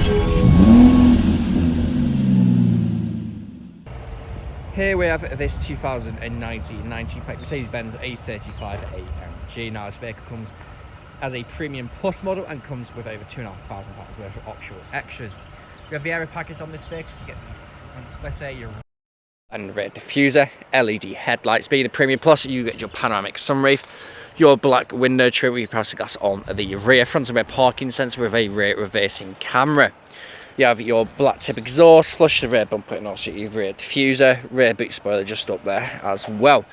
Here we have this 2019 90-plate Mercedes-Benz A35 AMG. Now this vehicle comes as a Premium Plus model and comes with over £2,500 worth of optional extras. We have the aero package on this vehicle, so you get the front split area and rear diffuser, LED headlights. Being the Premium Plus, you get your panoramic sunroof, your black window trim with privacy glass on the rear, front and rear parking sensor with a rear reversing camera. You have your black tip exhaust, flush the rear bumper, and also your rear diffuser, rear boot spoiler just up there as well.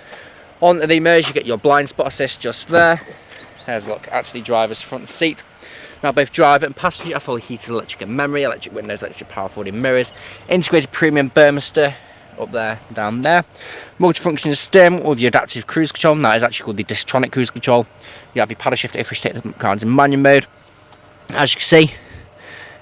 On the mirrors, you get your blind spot assist just there. There's a look, actually driver's front seat. Now both driver and passenger are fully heated electric and memory, electric windows, electric power folding mirrors, integrated premium Burmester up there, down there. Multifunction steering with your adaptive cruise control. That is actually called the Distronic cruise control. You have your paddle shift if you stay the cars in manual mode. As you can see,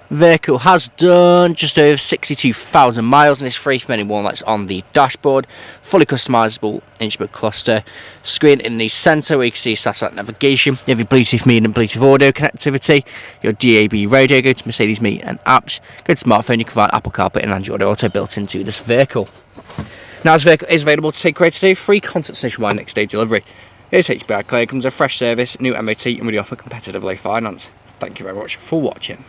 vehicle has done just over 62,000 miles and is free from any warning lights on the dashboard. Fully customizable instrument cluster screen in the centre where you can see satellite navigation. You have your Bluetooth media and Bluetooth audio connectivity, your DAB radio, go to Mercedes Meet and apps, go to smartphone. You can find Apple CarPlay and Android Auto built into this vehicle. Now this vehicle is available to take away today, free contact nationwide next day delivery. Here's HBI Clear, comes a fresh service, new MOT, and we offer competitive low finance. Thank you very much for watching.